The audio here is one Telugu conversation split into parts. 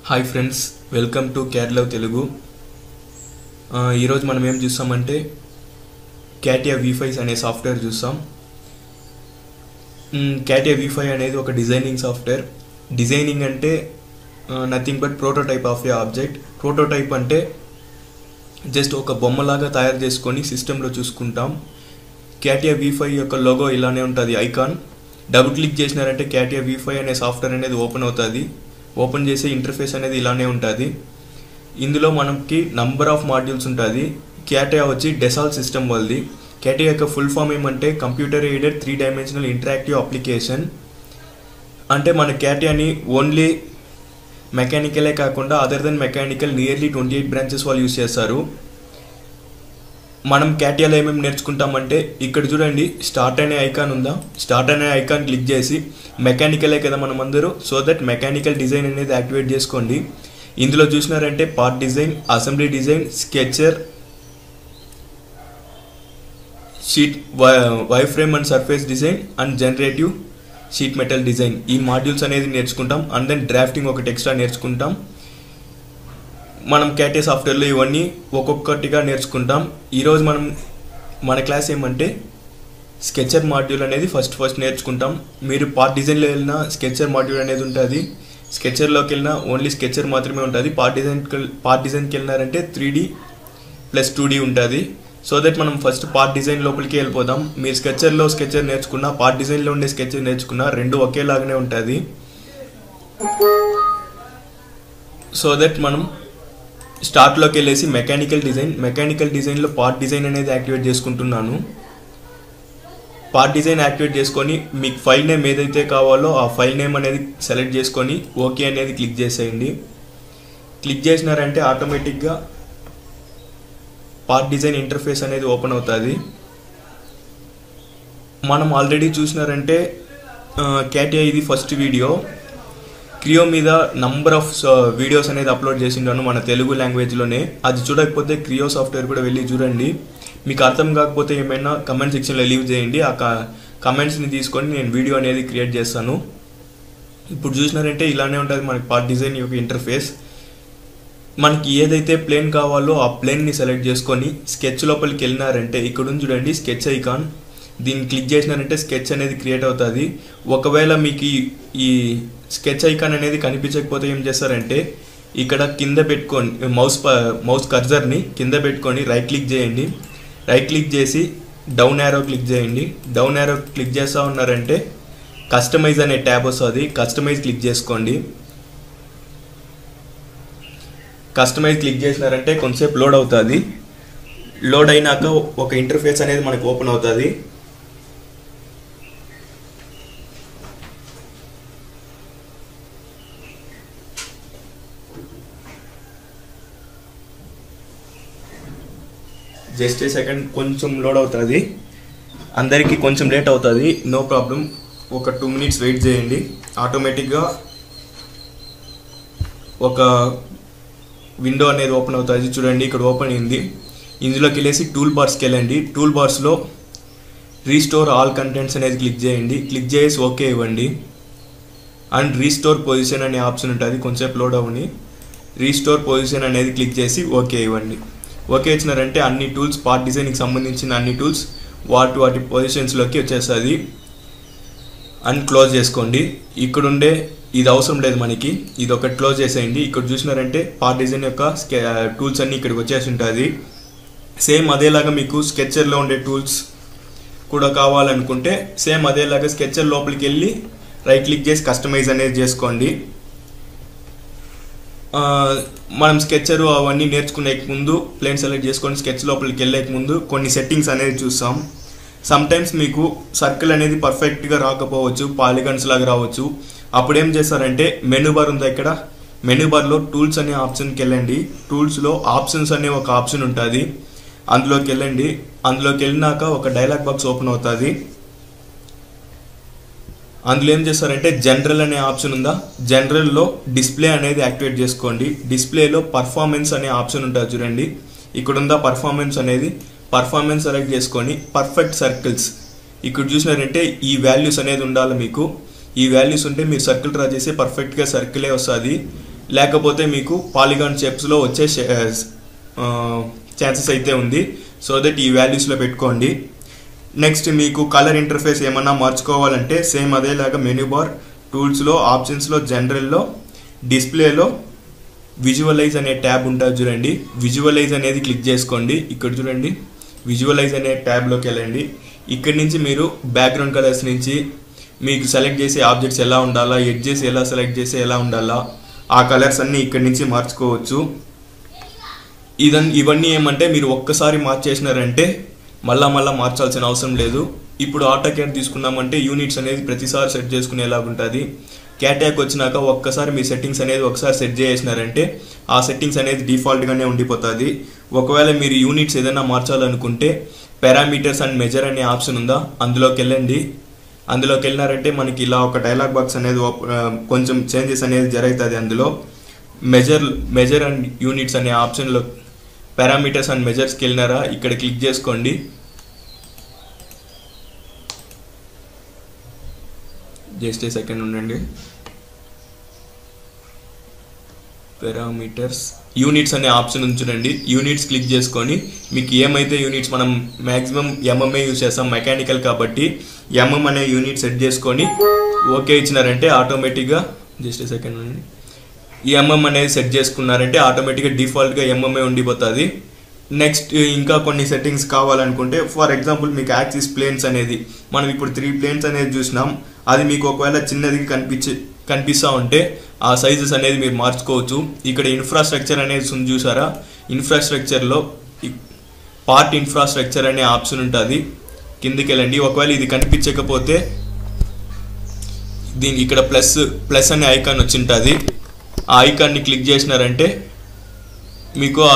Hi friends, welcome to Kerala Telugu. ఈరోజు మనం ఏం చూస్తామంటే క్యాటియా V5 అనే సాఫ్ట్వేర్ చూస్తాం. క్యాటియా V5 అనేది ఒక డిజైనింగ్ సాఫ్ట్వేర్. డిజైనింగ్ అంటే nothing but prototype of A object. Prototype అంటే జస్ట్ ఒక బొమ్మలాగా తయారు చేసుకొని సిస్టంలో చూసుకుంటాం. క్యాటియా V5 యొక్క లోగో ఇలానే ఉంటుంది, icon. Double click చేసినారంటే CATIA V5 అనే సాఫ్ట్వేర్ అనేది ఓపెన్ అవుతుంది. ఓపెన్ చేసే ఇంటర్ఫేస్ అనేది ఇలానే ఉంటుంది. ఇందులో మనకి నంబర్ ఆఫ్ మాడ్యూల్స్ ఉంటుంది. క్యాటియా వచ్చి డెసాల్ట్ సిస్టమ్ వాళ్ళది. క్యాటియా యొక్క ఫుల్ ఫామ్ ఏమంటే computer aided 3 dimensional interactive application. అంటే మన క్యాటియాని ఓన్లీ మెకానికలే కాకుండా other than mechanical nearly 28 branches వాళ్ళు యూస్ చేస్తారు. మనం క్యాటియాలో ఏమేమి నేర్చుకుంటామంటే ఇక్కడ చూడండి, స్టార్ట్ అనే ఐకాన్ ఉందా? స్టార్ట్ అనే ఐకాన్ క్లిక్ చేసి మెకానికలే కదా మనం అందరూ, సో దట్ మెకానికల్ డిజైన్ అనేది యాక్టివేట్ చేసుకోండి. ఇందులో చూసినారంటే part design, assembly design, sketcher, sheet wire frame and surface design and generative sheet metal design. ఈ మాడ్యూల్స్ అనేది నేర్చుకుంటాం. అండ్ దెన్ డ్రాఫ్టింగ్ ఒకటి ఎక్స్ట్రా నేర్చుకుంటాం. మనం క్యాటియా సాఫ్ట్వేర్లో ఇవన్నీ ఒక్కొక్కటిగా నేర్చుకుంటాం. ఈరోజు మన క్లాస్ ఏమంటే స్కెచర్ మాడ్యూల్ అనేది ఫస్ట్ నేర్చుకుంటాం. మీరు పార్ట్ డిజైన్లో వెళ్ళినా స్కెచర్ మాడ్యూల్ అనేది ఉంటుంది. స్కెచర్లోకి వెళ్ళినా ఓన్లీ స్కెచర్ మాత్రమే ఉంటుంది. పార్ట్ డిజైన్కి వెళ్ళినారంటే 3D + 2D ఉంటుంది. సో దట్ మనం ఫస్ట్ పార్ట్ డిజైన్ లోపలికి వెళ్ళిపోదాం. మీరు స్కెచర్ నేర్చుకున్నా, పార్ట్ డిజైన్లో ఉండే స్కెచర్ నేర్చుకున్నా రెండు ఒకేలాగానే ఉంటుంది. సో దట్ మనం స్టార్ట్లోకి వెళ్ళేసి మెకానికల్ డిజైన్లో పార్ట్ డిజైన్ అనేది యాక్టివేట్ చేసుకుంటున్నాను. పార్ట్ డిజైన్ యాక్టివేట్ చేసుకొని మీకు ఫైల్ నేమ్ ఏదైతే కావాలో ఆ ఫైల్ నేమ్ అనేది సెలెక్ట్ చేసుకొని ఓకే అనేది క్లిక్ చేసేయండి. క్లిక్ చేసినారంటే ఆటోమేటిక్గా పార్ట్ డిజైన్ ఇంటర్ఫేస్ అనేది ఓపెన్ అవుతుంది. మనం ఆల్రెడీ చూసినారంటే క్యాటియా ఇది ఫస్ట్ వీడియో. క్రియో మీద నంబర్ ఆఫ్ వీడియోస్ అనేది అప్లోడ్ చేసిండాను మన తెలుగు లాంగ్వేజ్లోనే. అది చూడకపోతే క్రియో సాఫ్ట్వేర్ కూడా వెళ్ళి చూడండి. మీకు అర్థం కాకపోతే ఏమైనా కమెంట్ సెక్షన్లో లీవ్ చేయండి. ఆ కమెంట్స్ని తీసుకొని నేను వీడియో అనేది క్రియేట్ చేస్తాను. ఇప్పుడు చూసినారంటే ఇలానే ఉంటుంది మనకి పార్ట్ డిజైన్ యొక్క ఇంటర్ఫేస్. మనకి ఏదైతే ప్లేన్ కావాలో ఆ ప్లేన్ని సెలెక్ట్ చేసుకొని స్కెచ్ లోపలికి వెళ్ళినారంటే ఇక్కడ చూడండి స్కెచ్ ఐకాన్. దీన్ని క్లిక్ చేసినారంటే స్కెచ్ అనేది క్రియేట్ అవుతుంది. ఒకవేళ మీకు ఈ స్కెచ్ ఐకాన్ అనేది కనిపించకపోతే ఏం చేస్తారంటే ఇక్కడ కింద పెట్టుకొని మౌస్ కర్జర్ని కింద పెట్టుకొని రైట్ క్లిక్ చేయండి. రైట్ క్లిక్ చేసి డౌన్ యారో క్లిక్ చేయండి. డౌన్ యారో క్లిక్ చేస్తూ ఉన్నారంటే కస్టమైజ్ అనే ట్యాబ్ వస్తుంది. కస్టమైజ్ క్లిక్ చేసుకోండి. కస్టమైజ్ క్లిక్ చేసినారంటే కొంచెంసేపు లోడ్ అవుతుంది. లోడ్ అయినాక ఒక ఇంటర్ఫేస్ అనేది మనకు ఓపెన్ అవుతుంది. జస్ట్ ఏ సెకండ్, కొంచెం లోడ్ అవుతుంది. అందరికీ కొంచెం లేట్ అవుతుంది, నో ప్రాబ్లం. ఒక 2 minutes వెయిట్ చేయండి. ఆటోమేటిక్గా ఒక విండో అనేది ఓపెన్ అవుతుంది. చూడండి ఇక్కడ ఓపెన్ అయింది. ఇందులోకి వెళ్ళేసి టూల్ బార్స్కి వెళ్ళండి. టూల్ బార్స్లో రీస్టోర్ ఆల్ కంటెంట్స్ అనేది క్లిక్ చేయండి. క్లిక్ చేసి ఓకే ఇవ్వండి. అండ్ రీస్టోర్ పొజిషన్ అనే ఆప్షన్ ఉంటుంది. కొంచెంసేపు లోడ్ అవ్వని. రీస్టోర్ పొజిషన్ అనేది క్లిక్ చేసి ఓకే ఇవ్వండి. ఓకే ఇచ్చినారంటే అన్ని టూల్స్, పార్ట్ డిజైన్కి సంబంధించిన అన్ని టూల్స్ వాటి పొజిషన్స్లోకి వచ్చేస్తుంది. అండ్ క్లోజ్ చేసుకోండి. ఇక్కడుండే ఇది అవసరం లేదు మనకి, ఇది ఒకటి క్లోజ్ చేసేయండి. ఇక్కడ చూసినారంటే పార్ట్ డిజైన్ యొక్క టూల్స్ అన్నీ ఇక్కడికి వచ్చేసి ఉంటుంది. సేమ్ అదేలాగా మీకు స్కెచర్లో ఉండే టూల్స్ కూడా కావాలనుకుంటే సేమ్ అదేలాగా స్కెచర్ లోపలికి వెళ్ళి రైట్ క్లిక్ చేసి కస్టమైజ్ అనేది చేసుకోండి. మనం స్కెచర్ అవన్నీ నేర్చుకునే ముందు ప్లేన్ సెలెక్ట్ చేసుకొని స్కెచ్ లోపలికి వెళ్ళేక ముందు కొన్ని సెట్టింగ్స్ అనేది చూస్తాం. సమ్టైమ్స్ మీకు సర్కిల్ అనేది పర్ఫెక్ట్గా రాకపోవచ్చు, పాలిగన్స్ లాగా రావచ్చు. అప్పుడు ఏం చేస్తారంటే మెనూ బార్ ఉందా, ఇక్కడ మెనూ బార్లో టూల్స్ అనే ఆప్షన్కి వెళ్ళండి. టూల్స్లో ఆప్షన్స్ అనే ఒక ఆప్షన్ ఉంటుంది, అందులోకి వెళ్ళండి. అందులోకి వెళ్ళినాక ఒక డైలాగ్ బాక్స్ ఓపెన్ అవుతుంది. అందులో ఏం చేస్తారంటే జనరల్ అనే ఆప్షన్ ఉందా, జనరల్లో డిస్ప్లే అనేది యాక్టివేట్ చేసుకోండి. డిస్ప్లేలో పర్ఫార్మెన్స్ అనే ఆప్షన్ ఉంటుంది చూడండి, ఇక్కడ ఉందా పర్ఫార్మెన్స్ అనేది. పర్ఫార్మెన్స్ సెలెక్ట్ చేసుకొని పర్ఫెక్ట్ సర్కిల్స్ ఇక్కడ చూసినారంటే ఈ వాల్యూస్ అనేది ఉండాలి మీకు. ఈ వాల్యూస్ ఉంటే మీరు సర్కిల్ డ్రా చేసి పర్ఫెక్ట్గా సర్కిలే వస్తుంది. లేకపోతే మీకు పాలిగాన్ షేప్స్లో వచ్చే ఛాన్సెస్ అయితే ఉంది. సో దట్ ఈ వాల్యూస్లో పెట్టుకోండి. నెక్స్ట్ మీకు కలర్ ఇంటర్ఫేస్ ఏమన్నా మార్చుకోవాలంటే సేమ్ అదేలాగా మెనూ బార్, టూల్స్లో, ఆప్షన్స్లో, జనరల్లో, డిస్ప్లేలో విజువలైజ్ అనే ట్యాబ్ ఉంటుంది చూడండి. విజువలైజ్ అనేది క్లిక్ చేసుకోండి. ఇక్కడ చూడండి విజువలైజ్ అనే ట్యాబ్లోకి వెళ్ళండి. ఇక్కడి నుంచి మీరు బ్యాక్గ్రౌండ్ కలర్స్ నుంచి మీకు సెలెక్ట్ చేసే ఆబ్జెక్ట్స్ ఎలా ఉండాలా, ఎడ్జెస్ ఎలా సెలెక్ట్ చేసి ఎలా ఉండాలా, ఆ కలర్స్ అన్నీ ఇక్కడి నుంచి మార్చుకోవచ్చు. ఇవన్నీ ఏమంటే మీరు ఒక్కసారి మార్చేసినారంటే మళ్ళా మార్చాల్సిన అవసరం లేదు. ఇప్పుడు ఆటోకేడ్ తీసుకున్నామంటే యూనిట్స్ అనేది ప్రతిసారి సెట్ చేసుకునేలాగా ఉంటుంది. క్యాటాక్ వచ్చినాక ఒక్కసారి మీ సెట్టింగ్స్ అనేది ఒకసారి సెట్ చేసినారంటే ఆ సెట్టింగ్స్ అనేది డిఫాల్ట్గానే ఉండిపోతుంది. ఒకవేళ మీరు యూనిట్స్ ఏదైనా మార్చాలనుకుంటే పారామీటర్స్ అండ్ మెజర్ అనే ఆప్షన్ ఉందా, అందులోకి వెళ్ళండి. అందులోకి వెళ్ళినారంటే మనకి ఇలా ఒక డైలాగ్ బాక్స్ అనేది కొంచెం చేంజెస్ అనేది జరుగుతుంది. అందులో మెజర్ అండ్ యూనిట్స్ అనే ఆప్షన్లో పారామీటర్స్ అండ్ మెజర్స్కి వెళ్ళినారా, ఇక్కడ క్లిక్ చేసుకోండి. జస్ట్ ఏ సెకండ్ ఉండండి. పారామీటర్స్ యూనిట్స్ అనే ఆప్షన్ ఉంచునండి. యూనిట్స్ క్లిక్ చేసుకొని మీకు ఏమైతే యూనిట్స్ మనం మ్యాక్సిమం ఎంఎంఏ యూజ్ చేస్తాం మెకానికల్ కాబట్టి ఎంఎం అనే యూనిట్ సెట్ చేసుకొని ఓకే ఇచ్చినారంటే ఆటోమేటిక్గా జస్ట్ ఏ సెకండ్ ఉండండి. ఈ ఎంఎం అనేది సెట్ చేసుకున్నారంటే ఆటోమేటిక్గా డిఫాల్ట్గా ఎంఎంఏ ఉండిపోతుంది. నెక్స్ట్ ఇంకా కొన్ని సెట్టింగ్స్ కావాలనుకుంటే ఫర్ ఎగ్జాంపుల్ మీకు యాక్సిస్ ప్లేన్స్ అనేది మనం ఇప్పుడు 3 ప్లేన్స్ అనేది చూసినాం. అది మీకు ఒకవేళ చిన్నదిగా కనిపిస్తూ ఉంటే ఆ సైజెస్ అనేది మీరు మార్చుకోవచ్చు. ఇక్కడ ఇన్ఫ్రాస్ట్రక్చర్ అనేది చూసారా, ఇన్ఫ్రాస్ట్రక్చర్లో పార్ట్ ఇన్ఫ్రాస్ట్రక్చర్ అనే ఆప్షన్ ఉంటుంది. కిందికి వెళ్ళండి. ఒకవేళ ఇది కనిపించకపోతే దీనికి ఇక్కడ ప్లస్ అనే ఐకాన్ వచ్చి ఉంటుంది. ఆ ఐకాన్ని క్లిక్ చేసినారంటే మీకు ఆ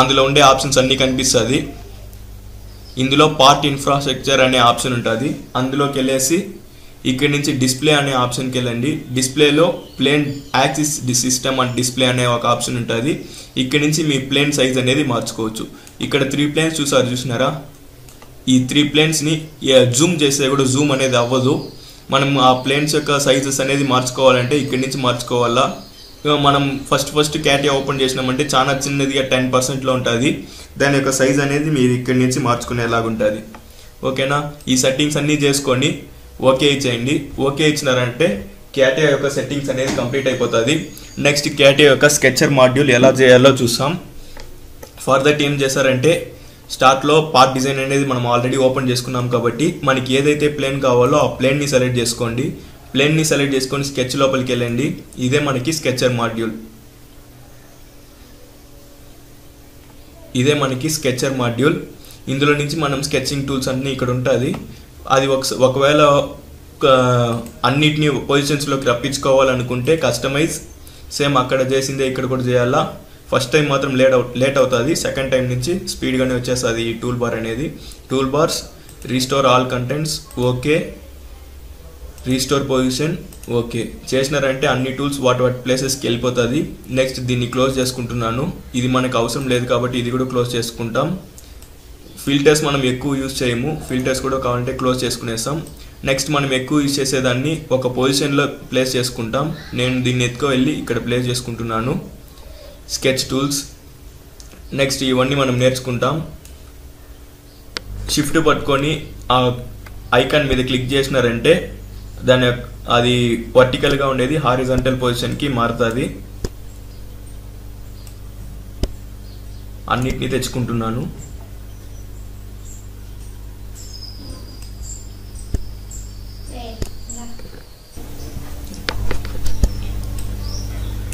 అందులో ఉండే ఆప్షన్స్ అన్నీ కనిపిస్తుంది. ఇందులో పార్ట్ ఇన్ఫ్రాస్ట్రక్చర్ అనే ఆప్షన్ ఉంటుంది. అందులోకి వెళ్ళేసి ఇక్కడి నుంచి డిస్ప్లే అనే ఆప్షన్కి వెళ్ళండి. డిస్ప్లేలో plane axis system and display అనే ఒక ఆప్షన్ ఉంటుంది. ఇక్కడి నుంచి మీ ప్లేన్ సైజ్ అనేది మార్చుకోవచ్చు. ఇక్కడ 3 ప్లేన్స్ చూసినారా, ఈ 3 ప్లేన్స్ని జూమ్ చేస్తే కూడా జూమ్ అనేది అవ్వదు. మనం ఆ ప్లేన్స్ యొక్క సైజెస్ అనేది మార్చుకోవాలంటే ఇక్కడి నుంచి మార్చుకోవాలా. మనం ఫస్ట్ క్యాటియా ఓపెన్ చేసినామంటే చాలా చిన్నదిగా 10%లో ఉంటుంది. దాని యొక్క సైజ్ అనేది మీరు ఇక్కడి నుంచి మార్చుకునేలాగా ఉంటుంది. ఓకేనా, ఈ సెట్టింగ్స్ అన్నీ చేసుకొని ఓకే ఇచ్చేయండి. ఓకే ఇచ్చినారంటే క్యాటియా యొక్క సెట్టింగ్స్ అనేది కంప్లీట్ అయిపోతుంది. నెక్స్ట్ క్యాటియా యొక్క స్కెచర్ మాడ్యూల్ ఎలా చేయాలో చూస్తాం. ఫర్ దట్ ఏం చేశారంటే స్టార్ట్లో పార్ట్ డిజైన్ అనేది మనం ఆల్రెడీ ఓపెన్ చేసుకున్నాం కాబట్టి మనకి ఏదైతే ప్లేన్ కావాలో ఆ ప్లేన్ని సెలెక్ట్ చేసుకోండి. ప్లేన్ని సెలెక్ట్ చేసుకొని స్కెచ్ లోపలికి వెళ్ళండి. ఇదే మనకి స్కెచర్ మాడ్యూల్. ఇందులో నుంచి మనం స్కెచింగ్ టూల్స్ అన్నీ ఇక్కడ ఉంటుంది. అది ఒకవేళ అన్నిటినీ పొజిషన్స్లోకి రప్పించుకోవాలనుకుంటే కస్టమైజ్ సేమ్ అక్కడ చేసిందే ఇక్కడ కూడా చేయాలా. ఫస్ట్ టైం మాత్రం లేట్ అవుతుంది. సెకండ్ టైం నుంచి స్పీడ్గానే వచ్చేస్తుంది ఈ టూల్ బార్ అనేది. Tool bars restore all contents okay, restore position okay చేసినారంటే అన్ని టూల్స్ వాటి ప్లేసెస్కి వెళ్ళిపోతుంది. నెక్స్ట్ దీన్ని క్లోజ్ చేసుకుంటున్నాను. ఇది మనకు అవసరం లేదు కాబట్టి ఇది కూడా క్లోజ్ చేసుకుంటాం. ఫిల్టర్స్ మనం ఎక్కువ యూజ్ చేయము. ఫిల్టర్స్ కూడా కావాలంటే క్లోజ్ చేసుకునేస్తాం. నెక్స్ట్ మనం ఎక్కువ యూజ్ చేసేదాన్ని ఒక పొజిషన్లో ప్లేస్ చేసుకుంటాం. నేను దీన్ని వెళ్ళి ఇక్కడ ప్లేస్ చేసుకుంటున్నాను. Sketch tools. నెక్స్ట్ ఇవన్నీ మనం నేర్చుకుంటాం. షిఫ్ట్ పట్టుకొని ఆ ఐకాన్ మీద క్లిక్ చేసినారంటే అది వర్టికల్గా ఉండేది హారిజాంటల్ పొజిషన్కి మారుతుంది. అన్నిటినీ తెచ్చుకుంటున్నాను.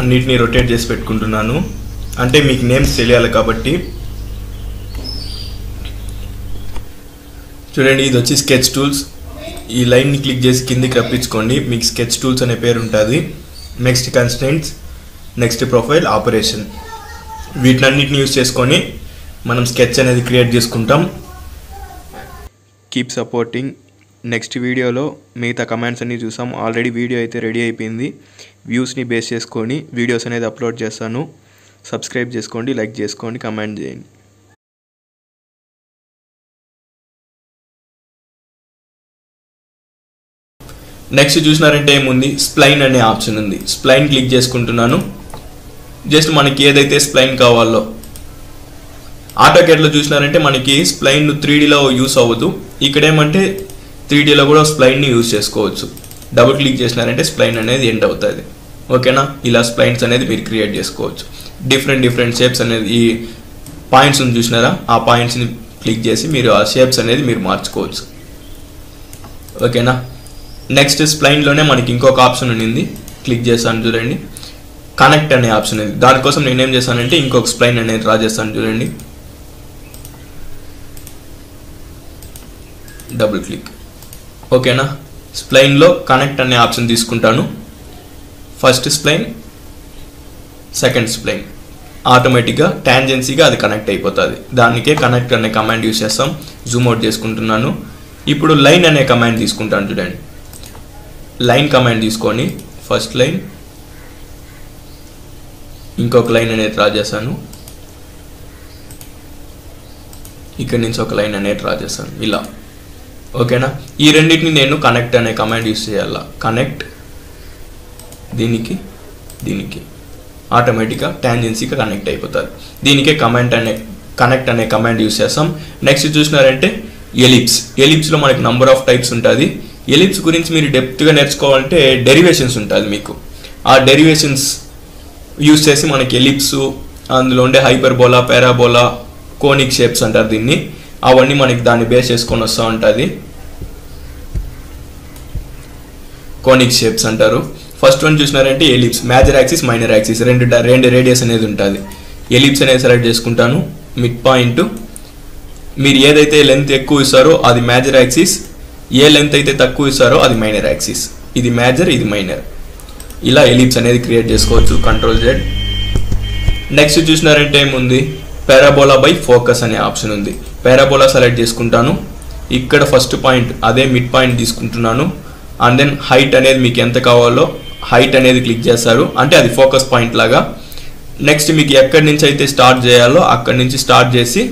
అన్నిటినీ రొటేట్ చేసి పెట్టుకుంటున్నాను. అంటే మీకు నేమ్స్ తెలియాలి కాబట్టి. చూడండి, ఇది వచ్చి స్కెచ్ టూల్స్. ఈ లైన్ని క్లిక్ చేసి కిందికి రప్పించుకోండి. మీకు స్కెచ్ టూల్స్ అనే పేరు ఉంటుంది. Next constraints, next profile, operation. వీటినన్నిటిని యూజ్ చేసుకొని మనం స్కెచ్ అనేది క్రియేట్ చేసుకుంటాం. Keep supporting. నెక్స్ట్ వీడియోలో మిగతా కమెంట్స్ అన్నీ చూసాం. ఆల్రెడీ వీడియో అయితే రెడీ అయిపోయింది. వ్యూస్ని బేస్ చేసుకొని వీడియోస్ అనేది అప్లోడ్ చేస్తాను. సబ్స్క్రైబ్ చేసుకోండి, లైక్ చేసుకోండి, కమెంట్ చేయండి. నెక్స్ట్ చూసినారంటే ఏముంది, స్ప్లైన్ అనే ఆప్షన్ ఉంది. స్ప్లైన్ క్లిక్ చేసుకుంటున్నాను. జస్ట్ మనకి ఏదైతే స్ప్లైన్ కావాలో, ఆటోకేట్లో చూసినారంటే మనకి స్ప్లైన్ 3Dలో యూస్ అవ్వదు. ఇక్కడ ఏమంటే 3Dలో కూడా స్ప్లైన్ని యూజ్ చేసుకోవచ్చు. డబుల్ క్లిక్ చేసినారంటే స్ప్లైన్ అనేది ఎండ్ అవుతుంది. ఓకేనా, ఇలా స్ప్లైన్స్ అనేది మీరు క్రియేట్ చేసుకోవచ్చు. డిఫరెంట్ షేప్స్ అనేది, ఈ పాయింట్స్ని చూసినారా, ఆ పాయింట్స్ని క్లిక్ చేసి మీరు ఆ షేప్స్ అనేది మీరు మార్చుకోవచ్చు. ఓకేనా. నెక్స్ట్ స్ప్లైన్లోనే మనకి ఇంకొక ఆప్షన్ ఉంది, క్లిక్ చేస్తాను చూడండి, కనెక్ట్ అనే ఆప్షన్ ఉంది. దానికోసం నేనేం చేస్తానంటే ఇంకొక స్ప్లైన్ అనేది డ్రా చేస్తాను చూడండి, డబుల్ క్లిక్. ఓకేనా, స్ప్లైన్లో కనెక్ట్ అనే ఆప్షన్ తీసుకుంటాను. ఫస్ట్ స్ప్లైన్, సెకండ్ స్ప్లైన్, ఆటోమేటిక్గా టాంజెన్సీగా అది కనెక్ట్ అయిపోతుంది. దానికే కనెక్ట్ అనే కమాండ్ యూస్ చేస్తాం. జూమ్ అవుట్ చేసుకుంటున్నాను. ఇప్పుడు లైన్ అనే కమాండ్ తీసుకుంటాను చూడండి. లైన్ కమాండ్ తీసుకొని ఫస్ట్ లైన్, ఇంకొక లైన్ అనేది డ్రా చేశాను. ఇక్కడ నుంచి ఒక లైన్ అనేది డ్రా చేశాను ఇలా. ఓకేనా, ఈ రెండింటిని నేను కనెక్ట్ అనే కమాండ్ యూస్ చేయాల. కనెక్ట్ దీనికి దీనికి ఆటోమేటిక్గా టాంజెన్సీగా కనెక్ట్ అయిపోతుంది. దీనికే కనెక్ట్ అనే కమాండ్ యూస్ చేస్తాం. నెక్స్ట్ చూసినారంటే ఎలిప్స్లో మనకి నంబర్ ఆఫ్ టైప్స్ ఉంటుంది. ఎలిప్స్ గురించి మీరు డెప్త్గా నేర్చుకోవాలంటే డెరివేషన్స్ ఉంటుంది మీకు. ఆ డెరివేషన్స్ యూస్ చేసి మనకి ఎలిప్స్, అందులో ఉండే హైపర్బోలా, పారాబోలా, కోనిక్ షేప్స్ అంటారు దీన్ని, అవన్నీ మనకి దాన్ని బేస్ చేసుకొని వస్తూ ఉంటుంది. కోనిక్ షేప్స్ అంటారు. ఫస్ట్ వన్ చూసినారంటే ellipse, major axis, minor axis, రెండు రేడియస్ అనేది ఉంటుంది. ఎలిప్స్ అనేది సెలెక్ట్ చేసుకుంటాను. మిడ్ పాయింట్, మీరు ఏదైతే లెంత్ ఎక్కువ ఇస్తారో అది మేజర్ యాక్సిస్, ఏ లెంత్ అయితే తక్కువ ఇస్తారో అది మైనర్ యాక్సిస్. ఇది మేజర్, ఇది మైనర్. ఇలా ఎలిప్స్ అనేది క్రియేట్ చేసుకోవచ్చు. Ctrl+Z. నెక్స్ట్ చూసినారంటే ఏముంది, పారాబోలా బై ఫోకస్ అనే ఆప్షన్ ఉంది. పారాబోలా సెలెక్ట్ చేసుకుంటాను. ఇక్కడ ఫస్ట్ పాయింట్ అదే మిడ్ పాయింట్ తీసుకుంటున్నాను. అండ్ దెన్ హైట్ అనేది మీకు ఎంత కావాలో హైట్ అనేది క్లిక్ చేస్తారు, అంటే అది ఫోకస్ పాయింట్ లాగా. నెక్స్ట్ మీకు ఎక్కడి నుంచి అయితే స్టార్ట్ చేయాలో అక్కడి నుంచి స్టార్ట్ చేసి